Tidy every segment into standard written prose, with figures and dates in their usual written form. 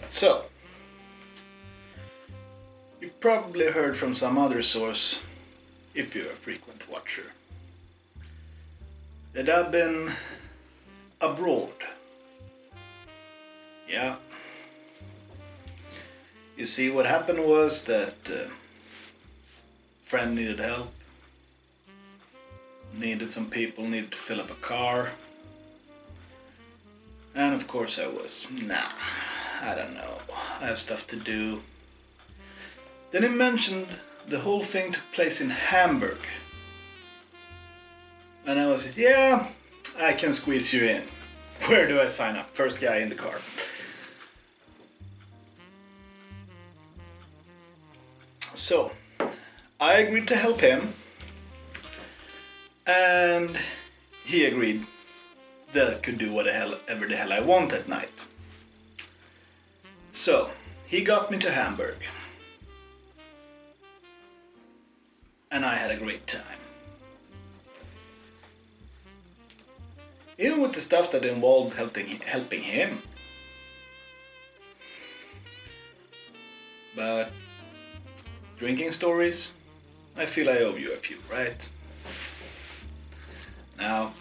So, you probably heard from some other source, if you're a frequent watcher, that I've been abroad. Yeah. You see, what happened was that a friend needed help, needed some people, needed to fill up a car. And of course I was, I don't know, I have stuff to do. Then he mentioned the whole thing took place in Hamburg. And I was, yeah, I can squeeze you in. Where do I sign up? First guy in the car. So, I agreed to help him. And he agreed that I could do whatever the hell I want at night. So, he got me to Hamburg. And I had a great time. Even with the stuff that involved helping him. But drinking stories, I feel I owe you a few, right? Now,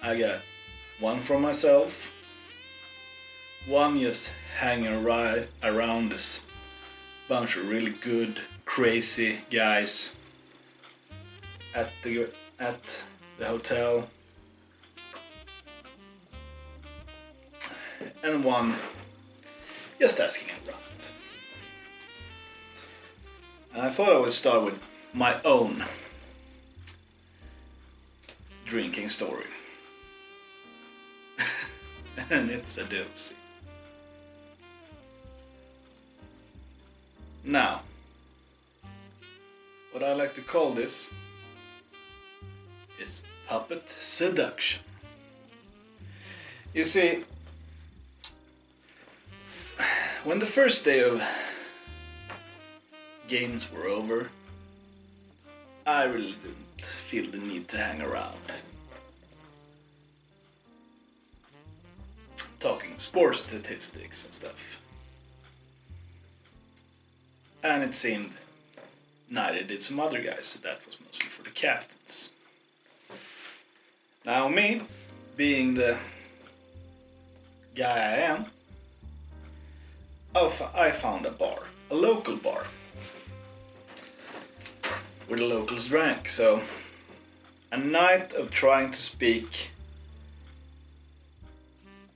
I got one for myself, one just hanging around this bunch of really good, crazy guys at the hotel, and one just asking around. And I thought I would start with my own drinking story. And it's a doozy. Now, what I like to call this is puppet seduction. You see, when the first day of games were over, I really didn't feel the need to hang around. Talking sports statistics and stuff. And it seemed neither did some other guys, so that was mostly for the captains. Now me, being the guy I am, I found a bar, a local bar, where the locals drank. So a night of trying to speak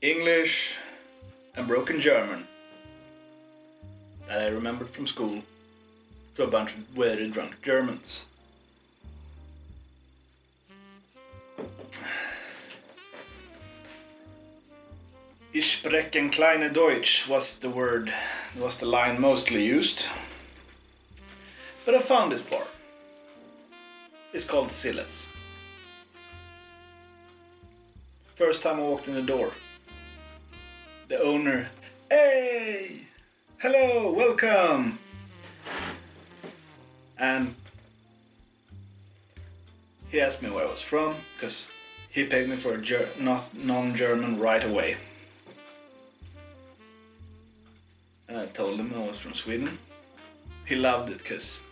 English and broken German that I remembered from school to a bunch of very drunk Germans. Ich sprechen kleine Deutsch was the line mostly used. But I found this bar. It's called Silles. First time I walked in the door, the owner, hey, hello, welcome. And he asked me where I was from, because he paid me for a non-German right away. And I told him I was from Sweden. He loved it, because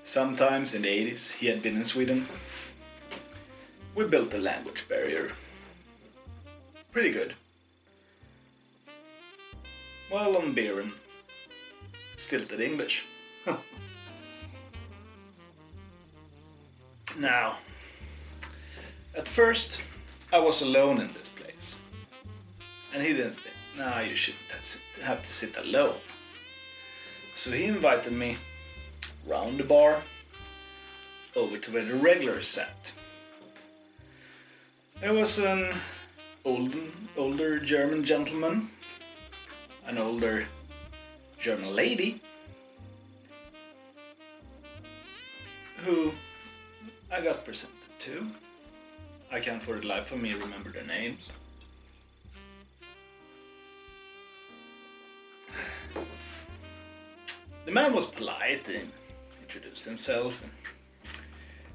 sometimes in the 80s he had been in Sweden. We built a language barrier. Pretty good. Well, on beer and stilted English. Now, at first I was alone in this place. And he didn't think, nah, you shouldn't have to sit alone. So he invited me round the bar over to where the regulars sat. There was an older German gentleman, an older German lady, who I got presented to. I can't for the life of me remember their names. The man was polite, he introduced himself and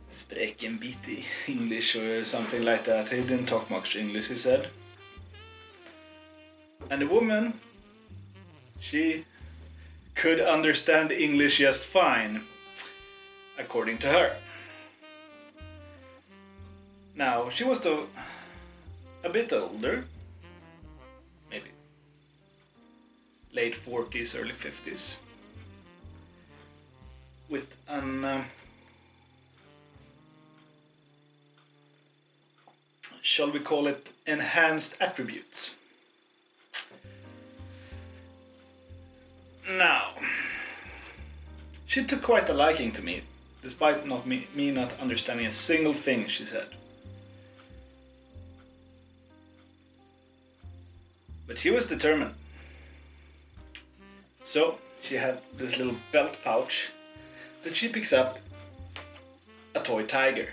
sprek en bit i English or something like that. He didn't talk much English, he said. And the woman, she could understand English just fine, according to her. Now, she was a bit older, maybe late 40s, early 50s, with an shall we call it enhanced attributes. Now, she took quite a liking to me, despite me not understanding a single thing she said. But she was determined. So she had this little belt pouch that she picks up a toy tiger.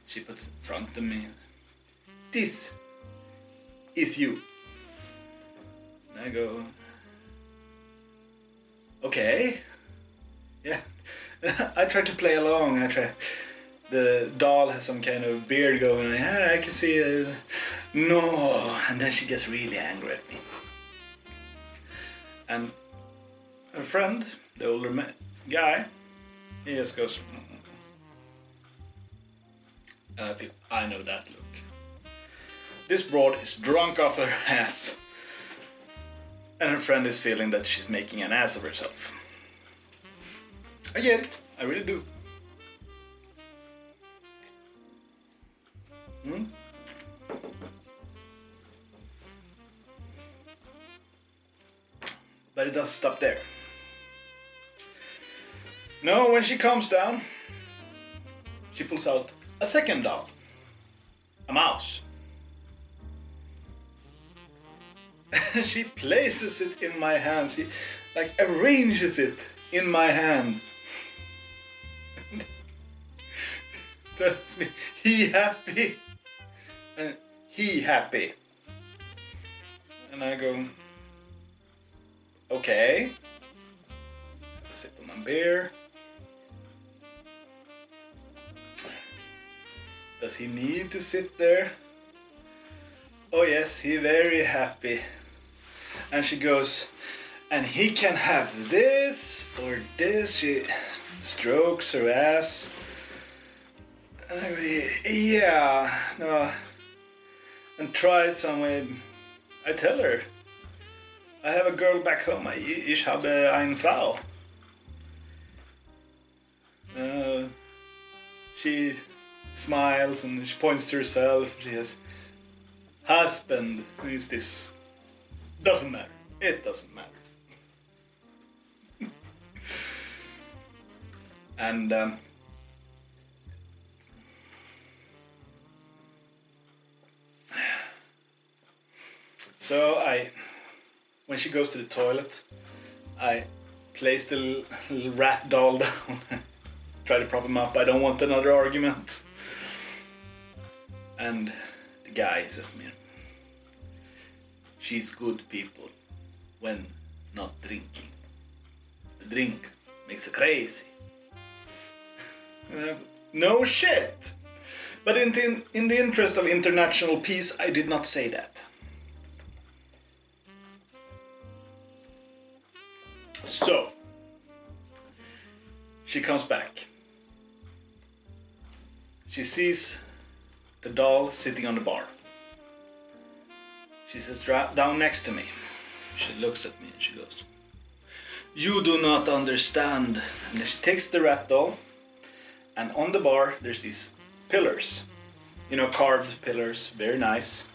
She puts it in front of me. This is you. And I go, okay. Yeah. I try to play along. The doll has some kind of beard going. I can see it. No. And then she gets really angry at me. And her friend, the older guy, he just goes, I know that look. This broad is drunk off her ass. And her friend is feeling that she's making an ass of herself. I get it. I really do. But it doesn't stop there. No, when she calms down, she pulls out a second doll. A mouse. She places it in my hand. She arranges it in my hand. Tells me, he happy. And he happy. And I go, okay. I sip on my beer. Does he need to sit there? Oh yes, he very happy. And she goes, and he can have this or this. She strokes her ass. And I go, yeah, no. And try it some way. I tell her, I have a girl back home. Ich habe eine Frau. She smiles and she points to herself. She has husband. It's this. Doesn't matter. It doesn't matter. And so when she goes to the toilet, I place the little rat doll down. Try to prop him up. I don't want another argument. And the guy says to me, she's good people when not drinking. The drink makes her crazy. No shit! But in the interest of international peace, I did not say that. So, she comes back. She sees the doll sitting on the bar. She sits down next to me. She looks at me and she goes, you do not understand. And then she takes the rat doll, and on the bar there's these pillars. Carved pillars, very nice.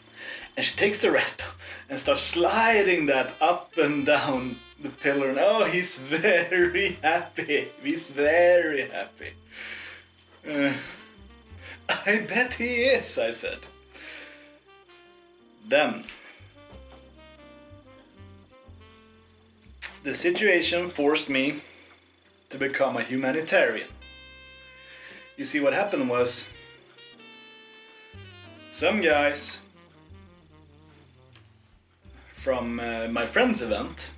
And she takes the rat doll and starts sliding that up and down the pillar. And oh, he's very happy. He's very happy. I bet he is, I said. Then the situation forced me to become a humanitarian. you see what happened was some guys from my friend's event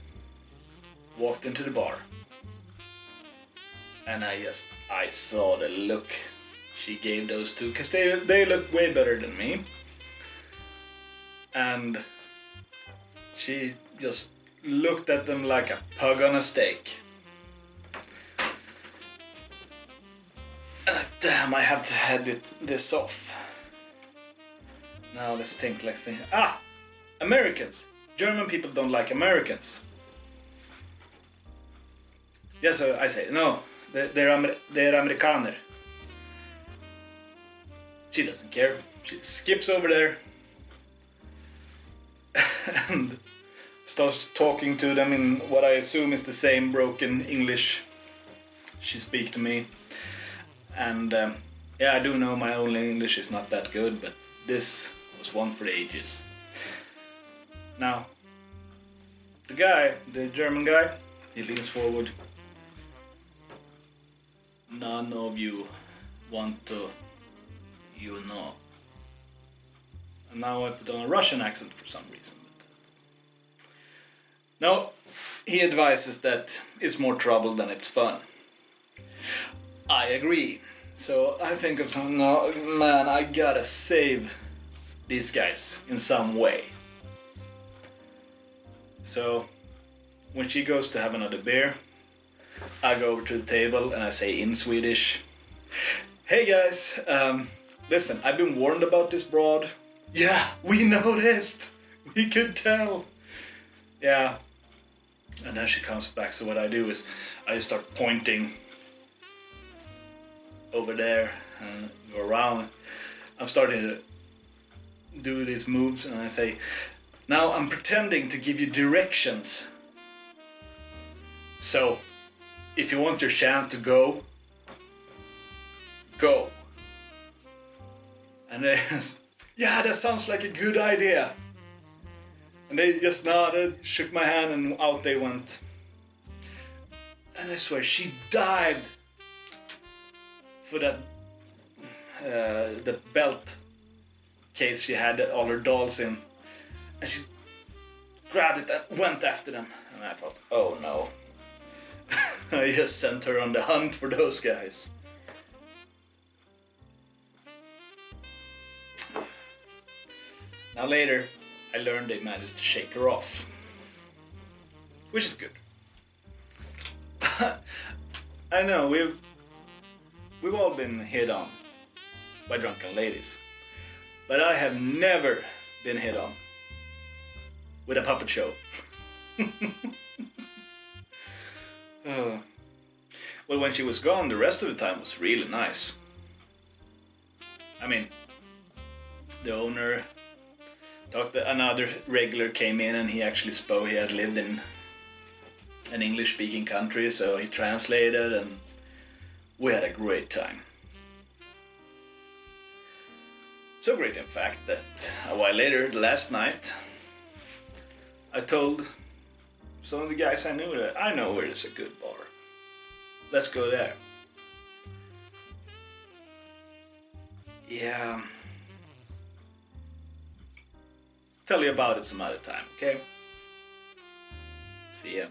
walked into the bar, and I saw the look she gave those two, because they look way better than me, and she just looked at them like a pug on a stake. Damn, I have to head this off. Now let's think. Americans. German people don't like Americans. Yes, so I say no. They're Amerikaner. She doesn't care. She skips over there and starts talking to them in what I assume is the same broken English she speaks to me. And yeah, I do know my own English is not that good, but this was one for the ages. Now, the German guy, he leans forward. None of you want to, you know. And now I put on a Russian accent for some reason. No, he advises that it's more trouble than it's fun. I agree. So I think of something, no, man, I gotta save these guys in some way. So when she goes to have another beer, I go over to the table and I say in Swedish, "Hey guys, listen, I've been warned about this broad." "Yeah, we noticed. We could tell." Yeah. And then she comes back, so what I do is I just start pointing over there and go around. I'm starting to do these moves and I say, "Now I'm pretending to give you directions. So, if you want your chance to go, go." And they just, "Yeah, that sounds like a good idea." And they just nodded, shook my hand, and out they went. And I swear, she dived for that the belt case she had all her dolls in, and she grabbed it and went after them. And I thought, oh no, I just sent her on the hunt for those guys. Now later, I learned they managed to shake her off, which is good. I know we've all been hit on by drunken ladies, but I have never been hit on with a puppet show. Well, when she was gone, the rest of the time was really nice. I mean, the owner talked to another regular came in and he actually spoke. He had lived in an English-speaking country, so he translated and we had a great time. So great, in fact, that a while later, the last night, I told some of the guys I knew that I know where there's a good bar. Let's go there. Yeah. Tell you about it some other time, okay? See ya.